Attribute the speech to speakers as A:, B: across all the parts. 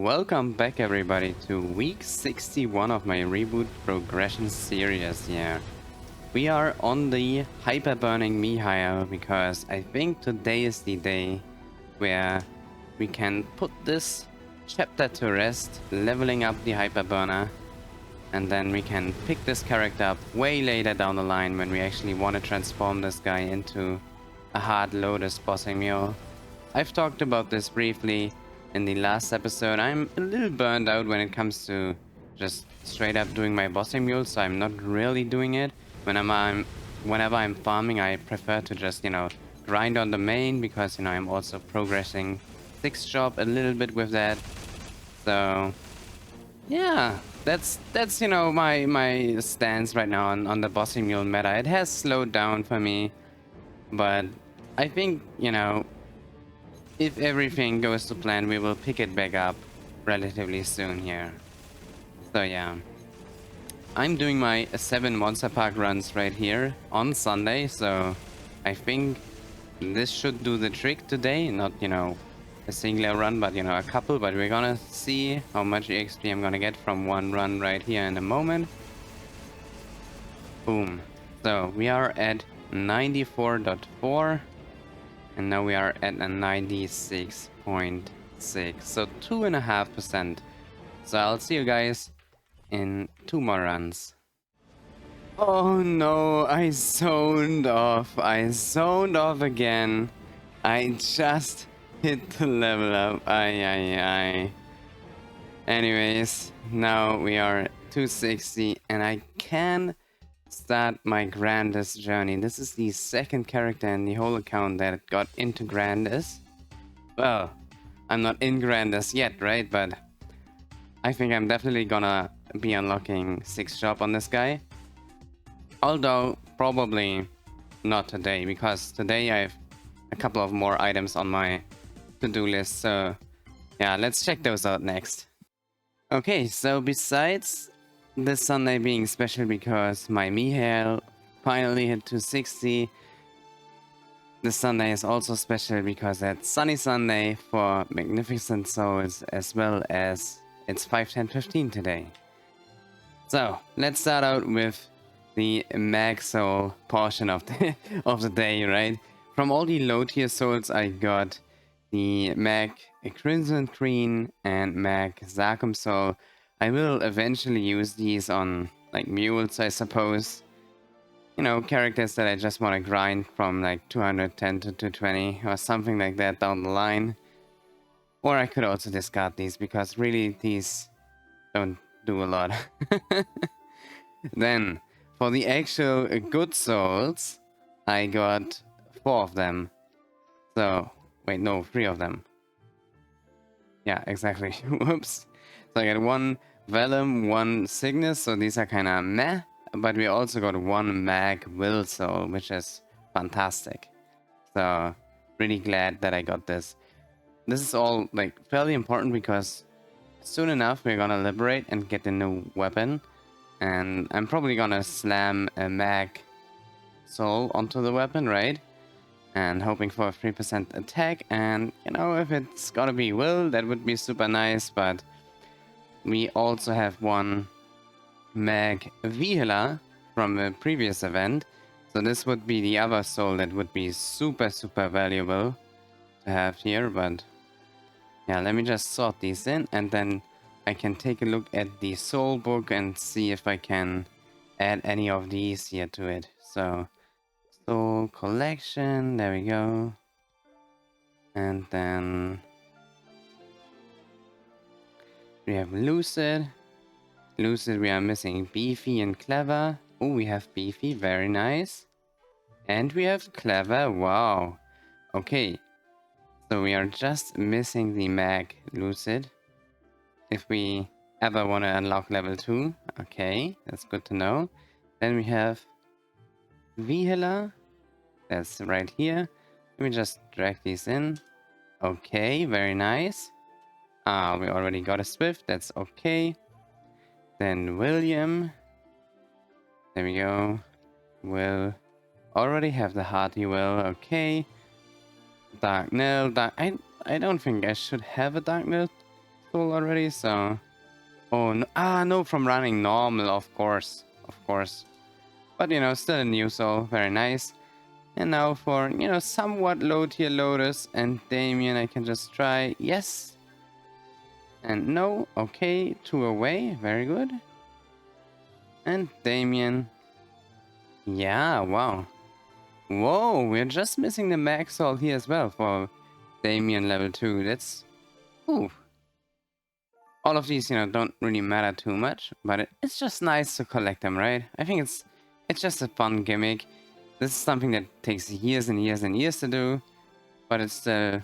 A: Welcome back everybody to week 61 of my reboot progression series here. We are on the hyper burning Mihile because I think today is the day where we can put this chapter to rest, leveling up the hyper burner, and then we can pick this character up way later down the line when we actually want to transform this guy into a hard Lotus bossing mule. I've talked about this briefly in the last episode. I'm a little burned out when it comes to just straight up doing my bossing mule, so I'm not really doing it. Whenever I'm farming, I prefer to just, grind on the main because, I'm also progressing 6 job a little bit with that. So, yeah, that's my stance right now on the bossing mule meta. It has slowed down for me, but I think, if everything goes to plan, we will pick it back up relatively soon here. So yeah, I'm doing my 7 Monster Park runs right here on Sunday, so I think this should do the trick today. Not, a singular run, but, a couple. But we're gonna see how much XP I'm gonna get from one run right here in a moment. Boom. So we are at 94.4. And now we are at a 96.6, so 2.5%. So I'll see you guys in 2 more runs. Oh no, I zoned off. I zoned off again. I just hit the level up. Ay. Anyways, now we are 260 and I can start my grandest journey. This is the second character in the whole account that got into grandest. Well, I'm not in grandest yet, right? But I think I'm definitely gonna be unlocking 6 shop on this guy. Although probably not today, because today I have a couple of more items on my to-do list. So yeah, let's check those out next. Okay, so besides this Sunday being special because my Mihile finally hit 260, this Sunday is also special because it's Sunny Sunday for Magnificent Souls, as well as it's 5/10/15 today. So let's start out with the Mag Soul portion of the day, right? From all the low tier souls, I got the Mag Crimson Queen and Mag Zarkum Soul. I will eventually use these on, like, mules, I suppose. Characters that I just want to grind from, like, 210 to 220 or something like that down the line. Or I could also discard these, because really these don't do a lot. Then, for the actual good souls, I got 4 of them. So, wait, no, 3 of them. Yeah, exactly. Whoops. So I got 1 Vellum, 1 Cygnus, so these are kind of meh. But we also got 1 Mag Will Soul, which is fantastic. So, really glad that I got this. This is all, like, fairly important because soon enough we're gonna liberate and get a new weapon. And I'm probably gonna slam a Mag Soul onto the weapon, right? And hoping for a 3% attack. And, if it's gonna be Will, that would be super nice, but we also have 1 Mag Mihile from a previous event. So this would be the other soul that would be super valuable to have here. But yeah, let me just sort these in and then I can take a look at the soul book and see if I can add any of these here to it. So soul collection, there we go. And then we have Lucid. Lucid, we are missing Beefy and Clever. Oh, we have Beefy, very nice. And we have Clever, wow. Okay, so we are just missing the Mag Lucid. If we ever want to unlock level 2. Okay, that's good to know. Then we have Mihile. That's right here. Let me just drag these in. Okay, very nice. Ah, we already got a Swift, that's okay. Then William. There we go. Will already have the Hearty Will, okay. Dark Nil. I don't think I should have a Dark Nil soul already, so... Oh, no, no, from running normal, of course. Of course. But, you know, still a new soul. Very nice. And now for, you know, somewhat low tier Lotus and Damien, I can just try. Yes. And no. Okay, 2 away. Very good. And Damien. Yeah, wow. Whoa, we're just missing the max soul here as well for Damien level 2. That's... Ooh. All of these, you know, don't really matter too much, but it's just nice to collect them, right? I think it's just a fun gimmick. This is something that takes years and years and years to do, but it's still,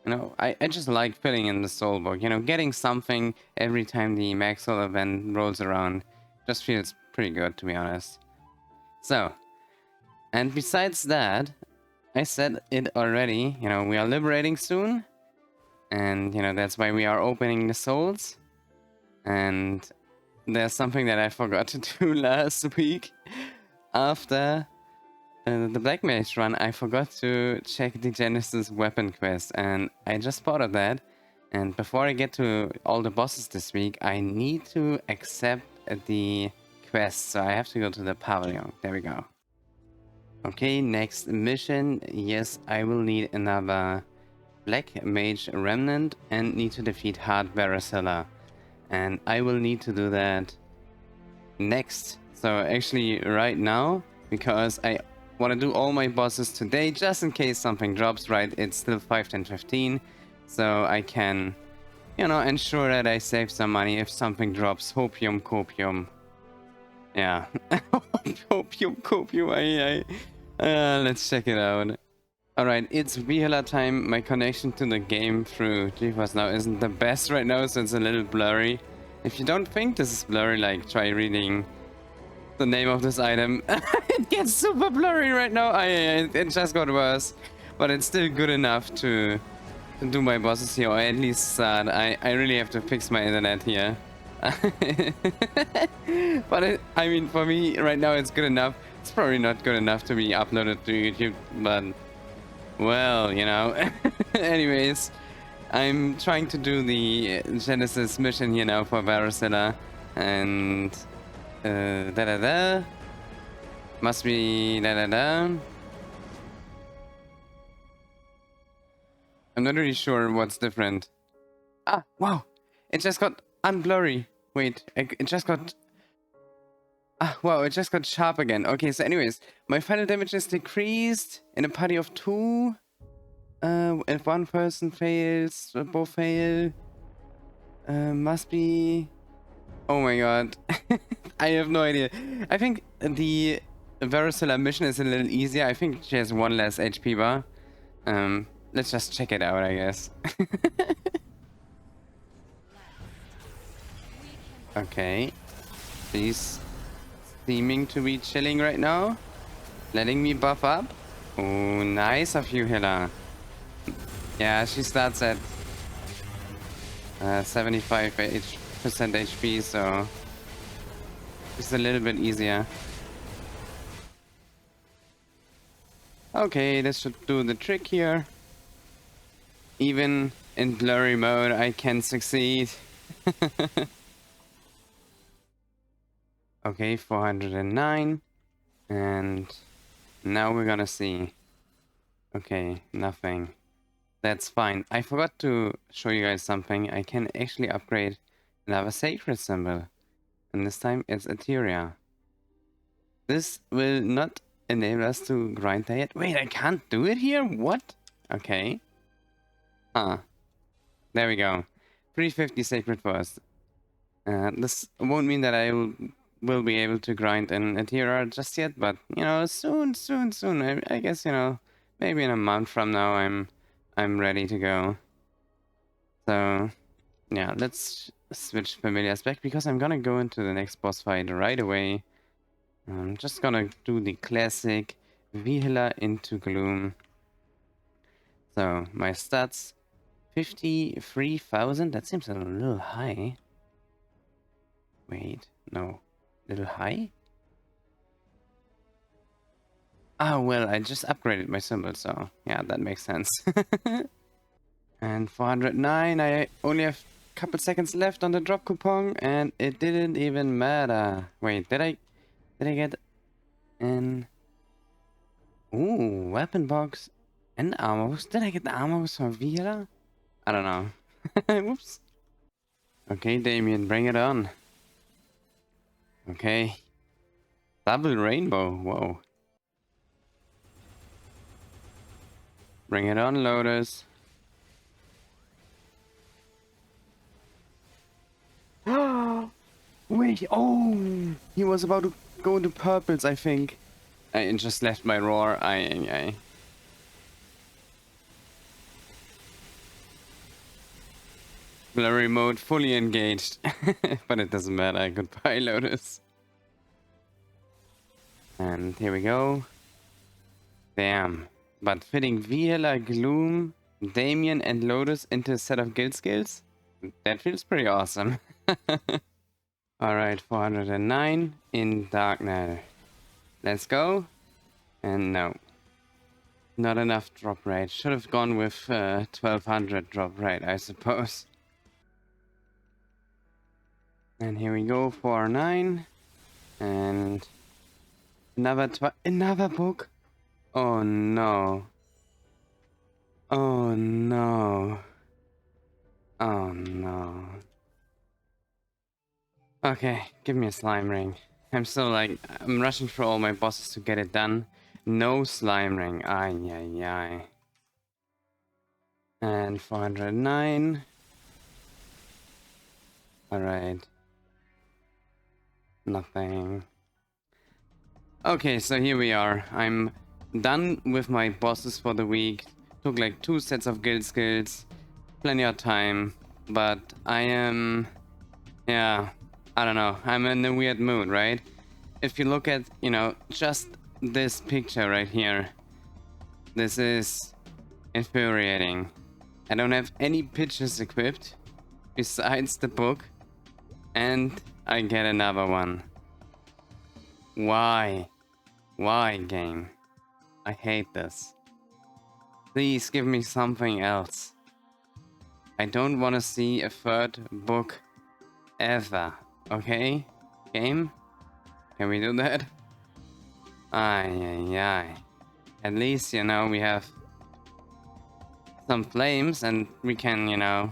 A: you know, I just like filling in the soul book. You know, getting something every time the max soul event rolls around just feels pretty good, to be honest. So, and besides that, I said it already, you know, we are liberating soon, and, you know, that's why we are opening the souls. And there's something that I forgot to do last week. After the Black Mage run, I forgot to check the Genesis weapon quest, and I just thought of that. And before I get to all the bosses this week, I need to accept the quest, so I have to go to the pavilion. There we go. Okay, next mission. Yes, I will need another Black Mage Remnant and need to defeat Hard Varicella. And I will need to do that next. So actually right now, because I want to do all my bosses today, just in case something drops, right? It's still 5, 10, 15. So I can, you know, ensure that I save some money if something drops. Hopium, copium. Yeah. Hopium, copium. Let's check it out. Alright, it's Mihile time. My connection to the game through GeForce Now isn't the best right now, so it's a little blurry. If you don't think this is blurry, like, try reading the name of this item. It gets super blurry right now. It just got worse. But it's still good enough to do my bosses here, or at least start. I really have to fix my internet here. But I mean, for me, right now it's good enough. It's probably not good enough to be uploaded to YouTube, but... Well, you know. Anyways, I'm trying to do the Genesis mission here now for Varicella, and must be I'm not really sure what's different. Ah, wow! It just got unblurry. Wait, it just got... Ah, wow, it just got sharp again. Okay, so anyways, my final damage is decreased in a party of 2. If one person fails, both fail. Must be... Oh my god. I have no idea. I think the Varicella mission is a little easier. I think she has 1 less HP bar. Let's just check it out, I guess. Okay. She's seeming to be chilling right now. Letting me buff up. Oh, nice of you, Hilla. Yeah, she starts at 75% HP, so it's a little bit easier. Okay, this should do the trick here. Even in blurry mode, I can succeed. Okay, 409. And now we're gonna see. Okay, nothing. That's fine. I forgot to show you guys something. I can actually upgrade another sacred symbol. And this time it's Etheria. This will not enable us to grind that yet. Wait, I can't do it here? What? Okay. There we go. 350 sacred first. This won't mean that I will be able to grind in Etheria just yet, but, you know, soon. I guess, you know, maybe in a month from now I'm ready to go. So, yeah, let's switch familiars back, because I'm gonna go into the next boss fight right away. I'm just gonna do the classic Mihile into Gloom. So, my stats, 53,000. That seems a little high. Wait, no. Little high? Ah, well, I just upgraded my symbol, so yeah, that makes sense. And 409, I only have couple seconds left on the drop coupon, and it didn't even matter. Wait, did I get an... Ooh, weapon box and armor box. Did I get the armor box from Vila? I don't know. Whoops. Okay, Damien, bring it on. Okay. Double rainbow, whoa. Bring it on, Lotus. Wait, oh! He was about to go into purples, I think. I just left my roar. Aye. Blurry mode fully engaged. But it doesn't matter. Goodbye, Lotus. And here we go. Damn. But fitting Vila, Gloom, Damien, and Lotus into a set of guild skills? That feels pretty awesome. Alright, 409 in Darknet. Let's go. And no. Not enough drop rate. Should have gone with 1200 drop rate, I suppose. And here we go, 409. And another book. Oh no. Oh no. Oh no. Okay, give me a slime ring. I'm still like, I'm rushing through all my bosses to get it done. No slime ring. Ay. And 409. Alright. Nothing. Okay, so here we are. I'm done with my bosses for the week. Took like 2 sets of guild skills. Plenty of time. But I am... Yeah, I don't know. I'm in a weird mood, right? If you look at, you know, just this picture right here. This is infuriating. I don't have any pictures equipped besides the book. And I get another one. Why? Why, game? I hate this. Please give me something else. I don't want to see a third book ever. Okay? Game? Can we do that? Ay. At least, you know, we have some flames and we can, you know,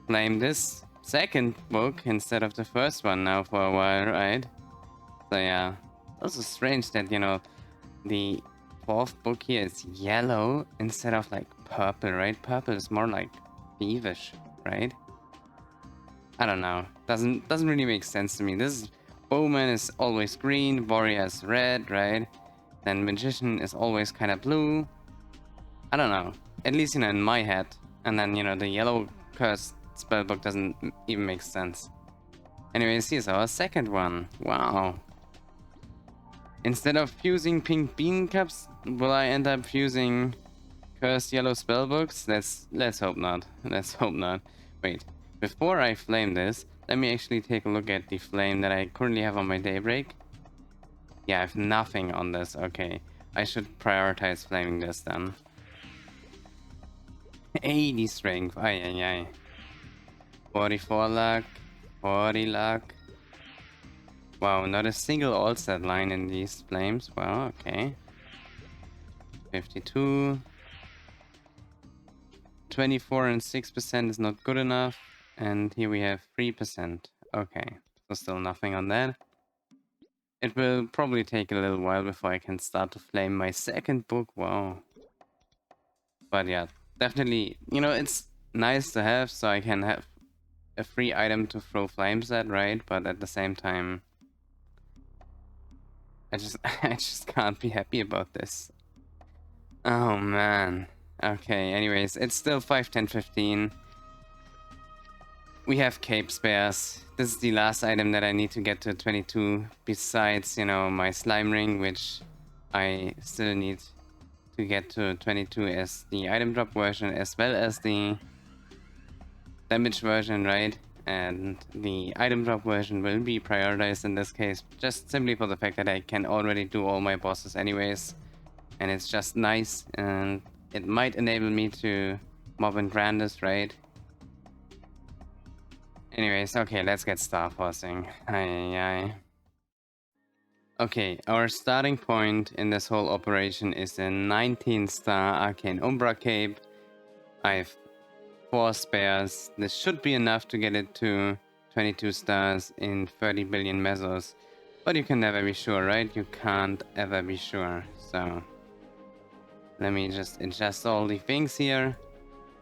A: flame this second book instead of the first one now for a while, right? So yeah. Also strange that, you know, the 4th book here is yellow instead of like purple, right? Purple is more like thievish, right? I don't know. Doesn't really make sense to me. This Bowman is always green, Warrior is red, right? Then Magician is always kind of blue. I don't know. At least, you know, in my head. And then, you know, the yellow cursed spellbook doesn't even make sense. Anyways, here's our second one. Wow. Instead of fusing pink bean cups, will I end up fusing cursed yellow spellbooks? Let's hope not. Let's hope not. Wait, before I flame this, let me actually take a look at the flame that I currently have on my daybreak. Yeah, I have nothing on this. Okay, I should prioritize flaming this then. 80 strength. Ay. 44 luck. 40 luck. Wow, not a single all-stat line in these flames. Wow, okay. 52. 24 and 6% is not good enough. And here we have 3%. Okay, so still nothing on that. It will probably take a little while before I can start to flame my second book. Wow. But yeah, definitely, you know, it's nice to have so I can have a free item to throw flames at, right? But at the same time, I just can't be happy about this. Oh man. Okay, anyways, it's still 5, 10, 15. We have cape spares. This is the last item that I need to get to 22, besides, you know, my slime ring, which I still need to get to 22 as the item drop version, as well as the damage version, right? And the item drop version will be prioritized in this case, just simply for the fact that I can already do all my bosses anyways. And it's just nice, and it might enable me to mob and Grandis, right? Anyways, okay, let's get star forcing. Okay, our starting point in this whole operation is a 19-star Arcane Umbra Cape. I have 4 spares. This should be enough to get it to 22 stars in 30 billion mesos. But you can never be sure, right? You can't ever be sure. So let me just adjust all the things here.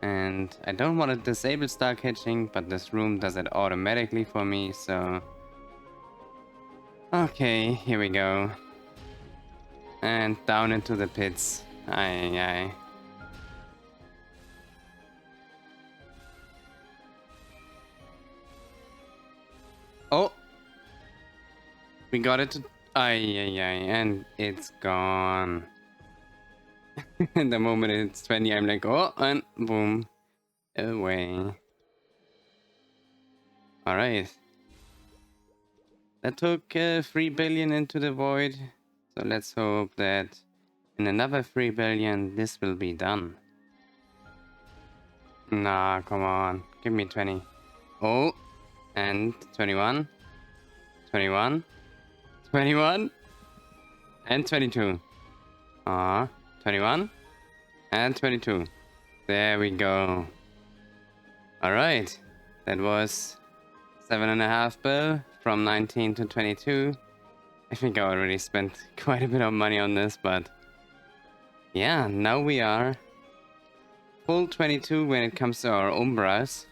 A: And I don't want to disable star catching, but this room does it automatically for me, so... Okay, here we go. And down into the pits. Aye. Oh! We got it to... Aye, and it's gone. And the moment it's 20, I'm like, oh, and boom. Away. Alright. That took 3 billion into the void. So let's hope that in another 3 billion, this will be done. Nah, come on. Give me 20. Oh, and 21. 21. 21. And 22. 21. And 22. There we go. Alright. That was 7.5 bill from 19 to 22. I think I already spent quite a bit of money on this, but yeah, now we are full 22 when it comes to our Umbras.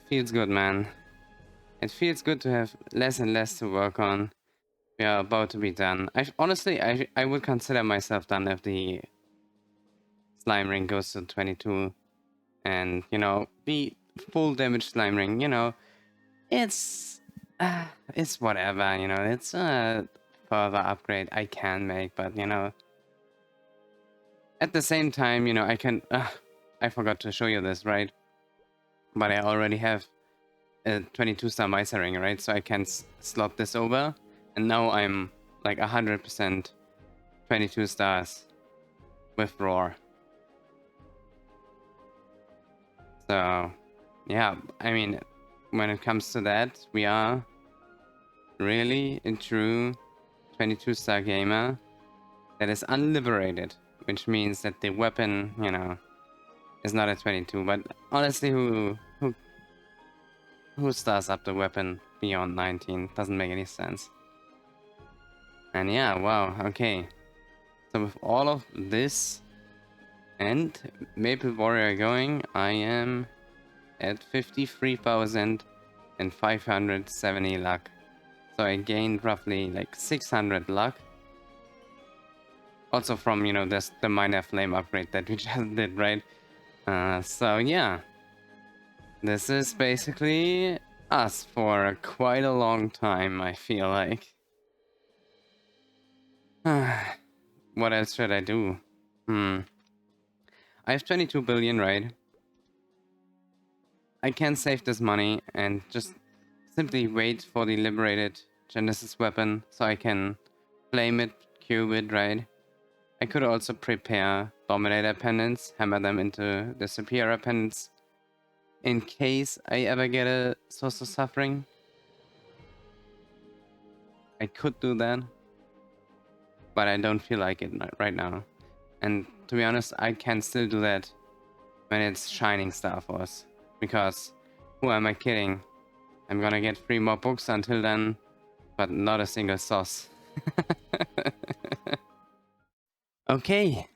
A: Feels good, man. It feels good to have less and less to work on. We are about to be done. Honestly, I would consider myself done if the slime ring goes to 22. And, you know, the full damage slime ring, you know, it's whatever, you know, it's a further upgrade I can make, but, you know, at the same time, you know, I forgot to show you this, right? But I already have a 22-star Miser ring, right? So I can slot this over, and now I'm like 100% 22 stars with Roar. So, yeah, I mean, when it comes to that, we are really a true 22-star gamer that is unliberated, which means that the weapon, you know, is not a 22. But honestly, who stars up the weapon beyond 19? Doesn't make any sense. And yeah, wow, okay. So with all of this and Maple Warrior going, I am at 53,570 luck. So I gained roughly like 600 luck. Also from, you know, the minor flame upgrade that we just did, right? So yeah. This is basically us for quite a long time, I feel like. What else should I do? I have 22 billion, right? I can save this money and just simply wait for the liberated Genesis weapon so I can flame it, cube it, right? I could also prepare Dominator pendants, hammer them into the Superior pendants in case I ever get a Source of Suffering. I could do that, but I don't feel like it right now. And to be honest, I can still do that when it's Shining Star Force, because who am I kidding? I'm gonna get 3 more books until then, but not a single sauce. Okay,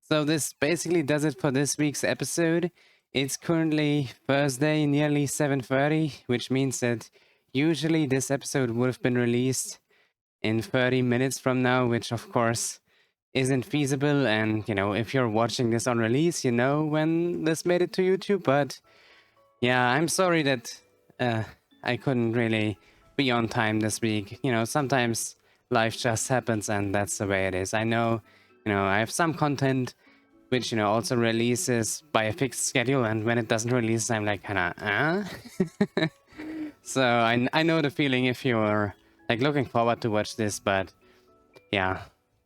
A: so this basically does it for this week's episode. It's currently Thursday, nearly 7:30, which means that usually this episode would have been released in 30 minutes from now, which of course isn't feasible. And, you know, if you're watching this on release, you know when this made it to YouTube. But yeah, I'm sorry that I couldn't really be on time this week. You know, sometimes life just happens and that's the way it is. I know, you know, I have some content which, you know, also releases by a fixed schedule, and when it doesn't release, I'm like, kinda, So I know the feeling if you're like looking forward to watch this, but yeah,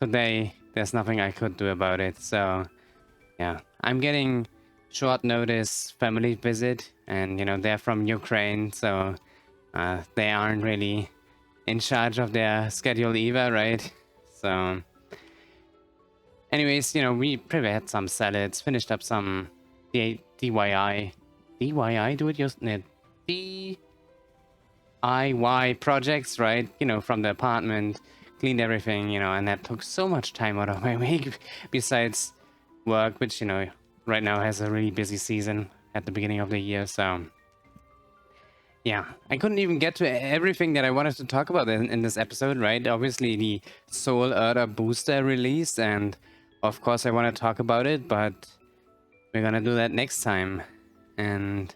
A: today there's nothing I could do about it. So yeah, I'm getting short notice family visit, and you know, they're from Ukraine, so they aren't really in charge of their schedule either, right? So anyways, you know, we prepared some salads, finished up some DIY, do it yourself, DIY projects, right? You know, from the apartment, cleaned everything, you know, and that took so much time out of my week besides work, which, you know, right now has a really busy season at the beginning of the year. So yeah, I couldn't even get to everything that I wanted to talk about in this episode, right? Obviously, the Soul Earther booster released, and of course, I want to talk about it, but we're gonna do that next time. And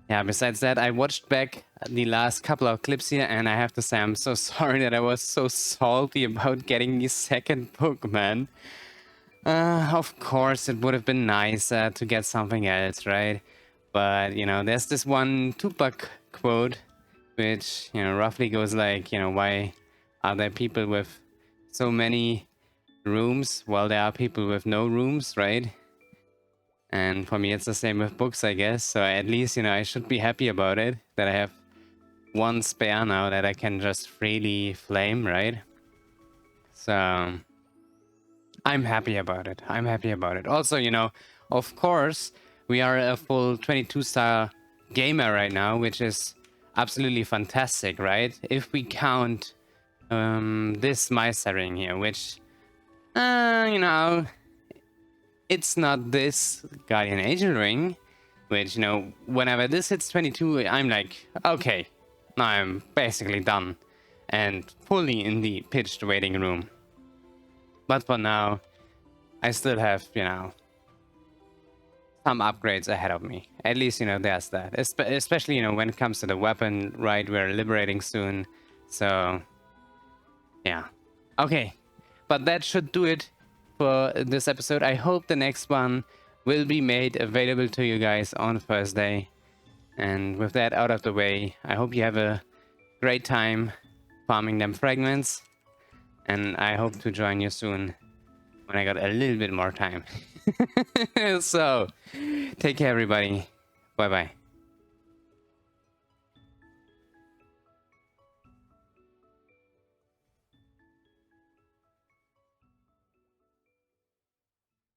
A: yeah, besides that, I watched back the last couple of clips here, and I have to say, I'm so sorry that I was so salty about getting the second book, man. Of course, it would have been nice to get something else, right? But, you know, there's this one Tupac quote, which, you know, roughly goes like, you know, why are there people with so many rooms while there are people with no rooms, right? And for me, it's the same with books, I guess. So at least, you know, I should be happy about it, that I have one spare now that I can just freely flame, right? So I'm happy about it. I'm happy about it. Also, you know, of course, we are a full 22-star gamer right now, which is absolutely fantastic, right? If we count this Meister ring here, which, you know, it's not this Guardian Angel ring, which, you know, whenever this hits 22, I'm like, okay, now I'm basically done and fully in the pitched waiting room. But for now, I still have, you know, some upgrades ahead of me. At least, you know, there's that. Especially, you know, when it comes to the weapon, right? We're liberating soon. So, yeah. Okay. But that should do it for this episode. I hope the next one will be made available to you guys on Thursday. And with that out of the way, I hope you have a great time farming them fragments. And I hope to join you soon when I got a little bit more time. So, take care, everybody. Bye-bye.